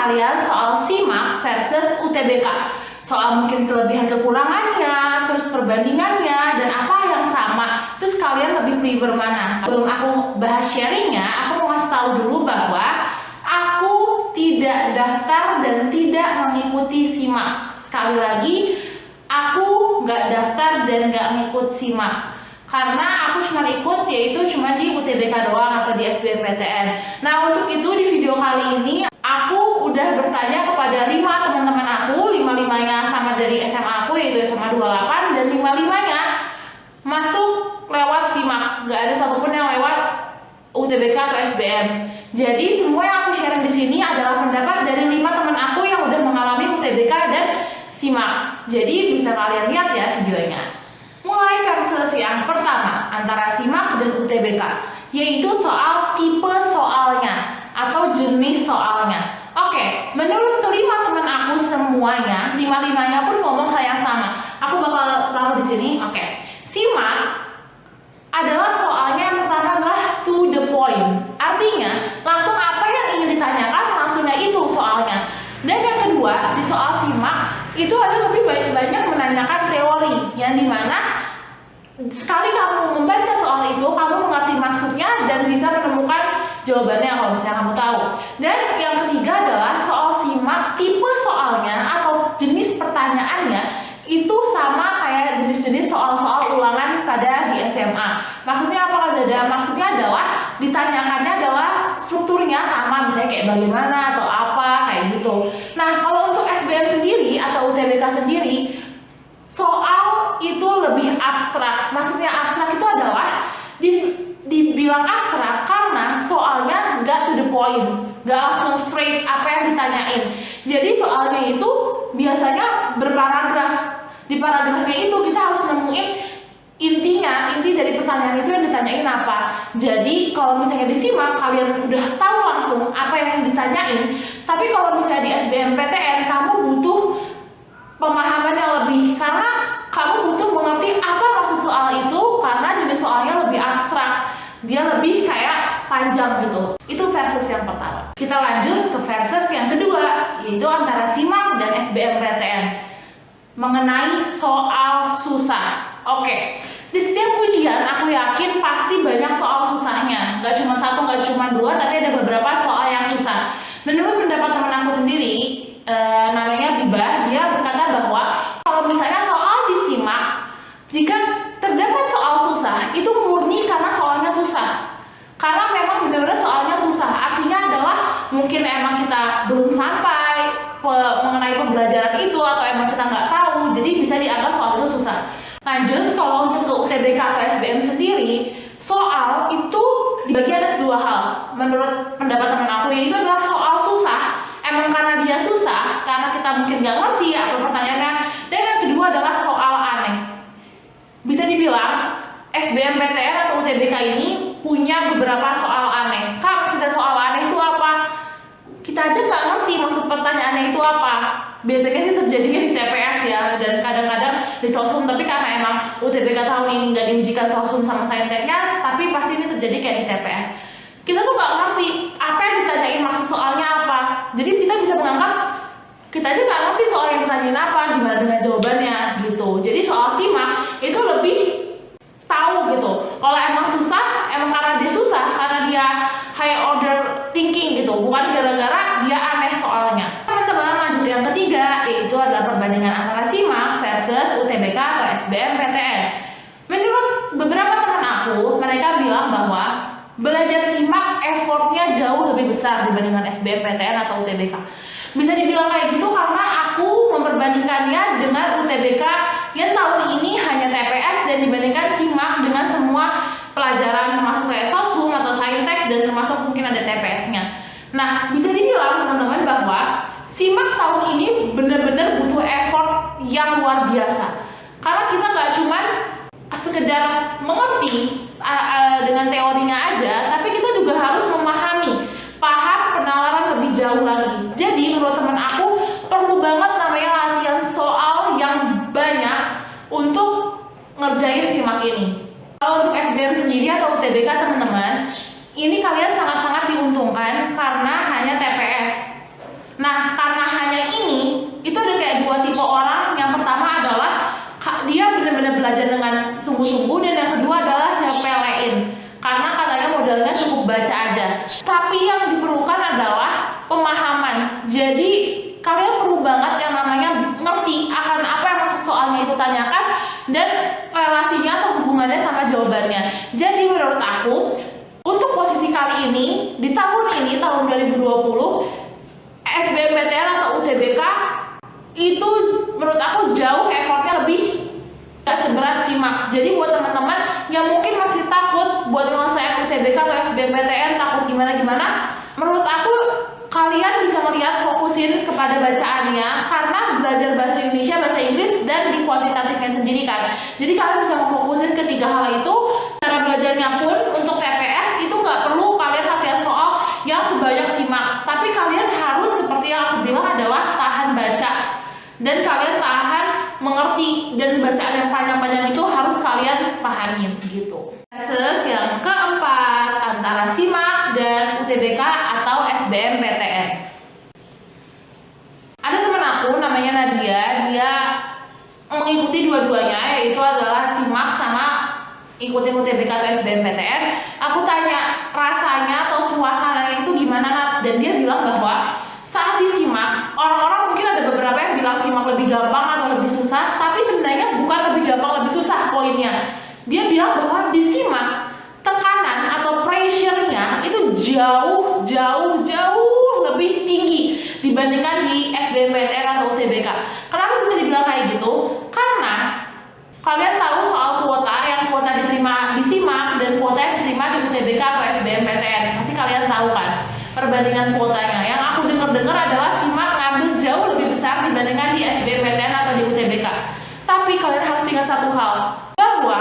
kalian soal SIMAK versus UTBK. Soal mungkin kelebihan kekurangannya, terus perbandingannya, dan apa yang sama. Terus kalian lebih prefer mana? Sebelum aku bahas sharingnya, aku mau ngasih tahu dulu bahwa aku tidak daftar dan tidak mengikuti SIMAK. Sekali lagi, aku nggak daftar dan nggak ngikut SIMAK. Karena aku cuma ikut yaitu cuma di UTBK doang atau di SBMPTN. Nah, untuk itu di video kali ini aku udah bertanya kepada 5 teman-teman aku, 5-5-nya sama dari SMA aku yaitu SMA 28, dan 5-5-nya masuk lewat SIMAK. Gak ada satupun yang lewat UTBK atau SBM. Jadi semua yang aku sharing di sini adalah pendapat dari 5 teman aku yang udah mengalami UTBK dan SIMAK. Jadi bisa kalian lihat ya videonya. Mulai versus yang pertama antara SIMAK dan UTBK, yaitu soal tipe soalnya atau jenis soalnya. Oke, menurut kelima teman aku semuanya, 5-5-nya pun ngomong hal yang sama. Aku bakal taruh di sini. Oke, SIMAK adalah soalnya yang pertama adalah to the point. Artinya, langsung apa yang ingin ditanyakan langsungnya itu soalnya. Dan yang kedua, di soal SIMAK itu ada lebih banyak menanyakan teori, yang dimana sekali kamu membaca soal itu, kamu mengerti maksudnya dan bisa menemukan jawabannya kalau misalnya kamu tahu. Dan yang ketiga adalah soal SIMAK, tipe soalnya atau jenis pertanyaannya itu sama kayak jenis-jenis soal-soal ulangan pada di SMA. Maksudnya apa ada? Maksudnya adalah ditanyakannya adalah strukturnya sama, misalnya kayak bagaimana atau apa kayak gitu. Nah, kalau untuk SBM sendiri atau UTBK sendiri, soal itu lebih abstrak. Maksudnya abstrak itu adalah dibilang abstrak karena soalnya nggak to the point, nggak langsung straight apa yang ditanyain. Jadi soalnya itu biasanya berparagraf. Di paragrafnya itu kita harus nemuin intinya, inti dari pertanyaan itu yang ditanyain apa. Jadi kalau misalnya di SIMAK kalian udah tahu langsung apa yang ditanyain, tapi kalau misalnya di SBMPTN kamu butuh pemahaman yang lebih, karena kamu butuh mengerti apa maksud soal itu, karena jenis soalnya lebih abstrak, dia lebih kayak panjang gitu. Itu versus yang pertama. Kita lanjut ke versus yang kedua, yaitu antara SIMAK dan SBMPTN mengenai soal susah. Oke, di setiap ujian aku yakin pasti banyak soal susahnya. Gak cuma satu, gak cuma dua, tapi ada beberapa soal yang susah. Menurut pendapat teman aku sendiri, namanya Biba, dia berkata bahwa kalau misalnya soal di SIMAK, jika terdapat soal susah, itu murni karena soalnya susah. Karena memang benar-benar soalnya susah. Artinya adalah mungkin emang kita belum sampai mengenai pembelajaran itu, atau emang kita nggak tahu, jadi bisa dianggap soal itu susah. Lanjut, kalau untuk ke UTBK atau SBM sendiri, soal itu dibagi atas dua hal. Menurut pendapat teman aku, yaitu adalah soal susah, emang karena dia susah, karena kita mungkin nggak ngerti atau pertanyaannya. Dan yang kedua adalah soal aneh. Bisa dibilang SBMPTN atau UTBK ini punya beberapa soal aneh. Kak, kita soal aneh itu apa? Kita aja nggak ngerti maksud pertanyaannya itu apa. Biasanya sih terjadinya di TPS ya, dan kadang-kadang di sosum. Tapi karena emang UTBK tahun ini nggak diujikan sosum sama sainteknya, tapi pasti ini terjadi kayak di TPS. Kita tuh nggak ngerti apa yang ditanyain, maksud soalnya apa. Jadi kita bisa menganggap kita aja nggak ngerti soal yang ditanyain apa, gimana dengan jawabannya gitu. Jadi soal SIMAK itu lebih tahu gitu. Kalau emang susah, emang karena dia susah, karena dia high order thinking gitu, bukan gara-gara dia aneh soalnya. Teman-teman, lanjut yang ketiga, yaitu adalah perbandingan antara SIMAK versus UTBK atau SBMPTN. Menurut beberapa teman aku, mereka bilang bahwa belajar SIMAK effortnya jauh lebih besar dibandingkan SBMPTN atau UTBK. Bisa dibilang kayak gitu karena aku memperbandingkannya dengan UTBK yang tahun ini hanya TPS, dan dibandingkan SIMAK dengan semua pelajaran termasuk kayak sosum atau saintek, dan termasuk mungkin ada TPS-nya. Nah, bisa dibilang teman-teman bahwa SIMAK tahun ini benar-benar butuh effort yang luar biasa. Karena kita nggak cuma sekedar mengerti dengan teorinya aja, tapi kita juga harus memahami, paham penalaran lebih jauh lagi. Jadi menurut teman aku perlu banget namanya latihan soal yang banyak untuk ngerjain SIMAK ini. Kalau untuk SBM sendiri atau UTBK teman-teman, ini kalian sangat-sangat diuntungkan karena hanya TPS. Nah, Tapi yang diperlukan adalah pemahaman. Jadi kalian perlu banget yang namanya ngerti akan apa yang maksud soalnya itu tanyakan dan relasinya atau hubungannya sama jawabannya. Jadi menurut aku untuk posisi kali ini di tahun ini tahun 2020 SBMPTN atau UTBK itu menurut aku jauh effortnya lebih gak seberat SIMAK. Jadi buat teman-teman yang mungkin masih takut buat ngelesain UTBK atau SBMPTN, takut gimana-gimana, menurut aku kalian bisa melihat fokusin kepada bacaannya karena belajar bahasa Indonesia, bahasa Inggris, dan di kuantitatifnya sendiri kan. Jadi kalian bisa memfokusin ketiga hal itu. Cara belajarnya pun untuk TPS itu nggak perlu kalian latihan soal yang sebanyak SIMAK, tapi kalian harus seperti yang aku bilang adalah tahan baca dan kalian tahan mengerti, dan bacaan yang panjang-panjang itu harus kalian pahamin gitu. Proses yang keempat antara SIMAK dan UTBK atau SBMPTN. Ada teman aku namanya Nadia, dia mengikuti dua-duanya, yaitu adalah SIMAK sama ikutin UTBK atau SBMPTN. Aku tanya rasanya atau suasananya itu gimana, Nat? Dan dia bilang bahwa saat di SIMAK, orang-orang mungkin ada beberapa yang bilang SIMAK lebih gampang atau lebih susah, tapi sebenarnya bukan lebih gampang lebih susah poinnya. Dia bilang bahwa di SIMAK tekanan atau pressure-nya itu jauh lebih tinggi dibandingkan di SBMPTN atau UTBK. Kenapa bisa dibilang kayak gitu? Karena kalian tahu soal kuota, yang kuota diterima di SIMAK dan kuota yang diterima di UTBK atau SBMPTN. Pasti kalian tahu kan perbandingan kuotanya. Yang aku dengar adalah SIMAK ngambil jauh lebih besar dibandingkan di SBMPTN atau di UTBK. Tapi kalian harus ingat satu hal, bahwa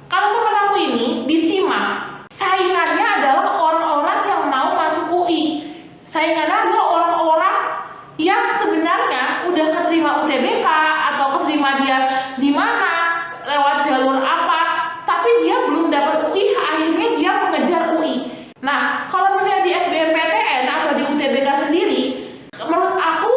kalau teman aku ini di SIMAK, saingannya adalah orang-orang yang mau masuk UI. Saingannya adalah orang-orang yang sebenarnya udah keterima UTBK atau keterima dia di mana, lewat jalur apa, tapi dia belum dapat UI, akhirnya dia mengejar UI. Nah, kalau misalnya di SBMPTN atau di UTBK sendiri, menurut aku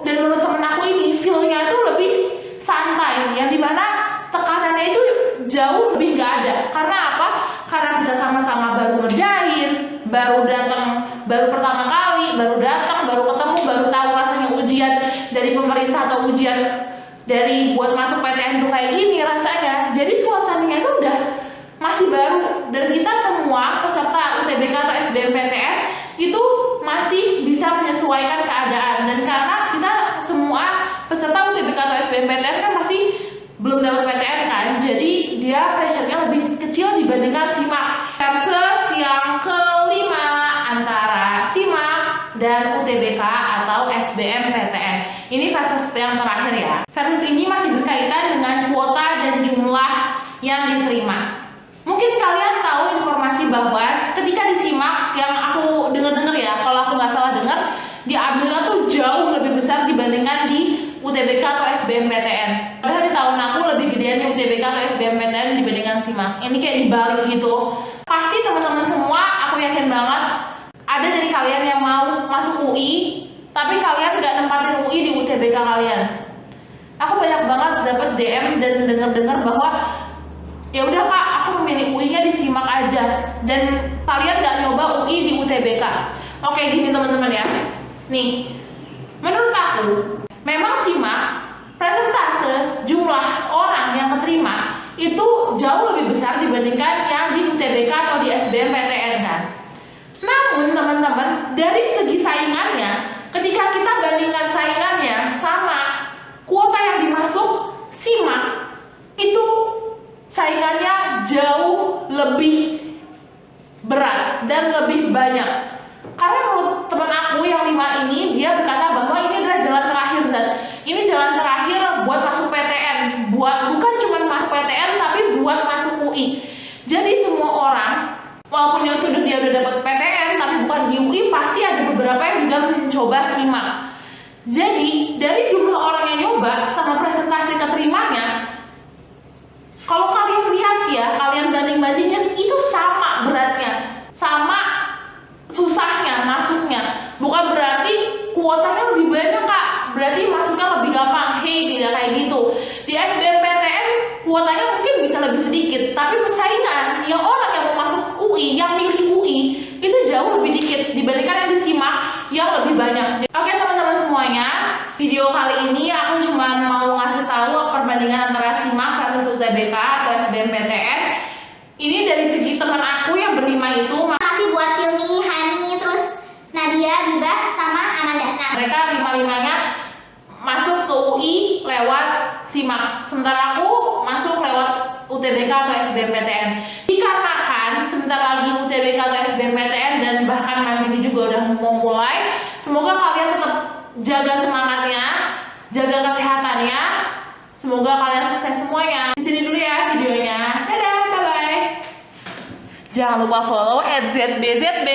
dan menurut temen aku ini feel-nya itu lebih santai, yang dimana tekanannya itu jauh lebih gak ada. Karena apa? Karena kita sama-sama baru ngerjain, baru datang, baru pertama kali, baru datang, baru ketemu, baru tahu rasanya ujian dari pemerintah atau ujian dari buat masuk PTN itu kayak gini rasanya. Jadi suasananya itu udah masih baru, dan kita semua peserta UTBK atau SBMPTN itu masih bisa menyesuaikan keadaan. Dan karena kita semua peserta UTBK atau SBMPTN kan masih belum dapat PTN kan, jadi dia pressure-nya lebih kecil dibandingkan SIMAK. Versus yang kelima antara SIMAK dan UTBK atau SBMPTN. Ini versus yang terakhir ya. Versus ini masih berkaitan dengan kuota dan jumlah yang diterima. Mungkin kalian tahu informasi bahwa ketika di SIMAK, yang aku dengar ya, kalau aku nggak salah dengar, diambilnya tuh jauh lebih besar dibandingkan di UTBK atau SBMPTN. Padahal di tahun aku lebih gedean di UTBK atau SBMPTN dibandingkan SIMAK. Ini kayak dibalik gitu. Pasti teman-teman semua, aku yakin banget ada dari kalian yang mau masuk UI, tapi kalian nggak nempatin UI di UTBK kalian. Aku banyak banget dapat DM dan dengar bahwa ya udah Kak, aku memilih UI-nya di SIMAK aja, dan kalian nggak nyoba UI di UTBK. Oke, gini teman-teman ya. Nih, menurut aku memang SIMAK persentase jumlah orang yang keterima itu jauh lebih besar dibandingkan yang di UTBK atau di SBMPTN kan. Namun teman-teman, dari segi saingannya, ketika kita bandingkan saingannya sama kuota yang dimasuk SIMAK, itu saingannya jauh lebih berat dan lebih banyak. Karena menurut teman aku yang 5 ini, dia berkata bahwa ini adalah jalan terakhir, Zat. Ini jalan terakhir buat masuk PTN, bukan cuma masuk PTN tapi buat masuk UI. Jadi semua orang, walaupun dia udah dapat PTN tapi bukan di UI, pasti ada beberapa yang juga mencoba SIMAK. Jadi dari jumlah orang yang nyoba sama presentasi keterimanya, kalau kalian lihat ya, kalian banding-bandingin, itu sama beratnya, sama susahnya masuknya. Bukan berarti kuotanya lebih banyak Kak, berarti masuknya lebih gampang. Tidak kayak gitu. Di SBMPTN kuotanya mungkin bisa lebih sedikit, tapi persaingan yang orang yang mau masuk UI, yang milih UI, itu jauh lebih dikit dibandingkan yang disimak yang lebih banyak. Oke teman-teman semuanya, video kali ini aku cuma mau ngasih tahu perbandingan antara SIMAK versus UTBK atau SBMPTN. Ini dari segi teman aku yang berlima itu. Makasih buat Silmi, Hani, terus Nadia, Biba, sama Amanda. Nah, mereka lima-limanya masuk ke UI lewat SIMAK, sementara aku masuk lewat UTBK atau SBMPTN. Dikarenakan sebentar lagi UTBK atau SBMPTN dan bahkan nanti juga udah mau mulai, semoga kalian tetap jaga semangatnya, jaga kesehatannya, semoga kalian sukses semuanya. Di sini dulu ya videonya, dadah, bye bye. Jangan lupa follow @zbzb.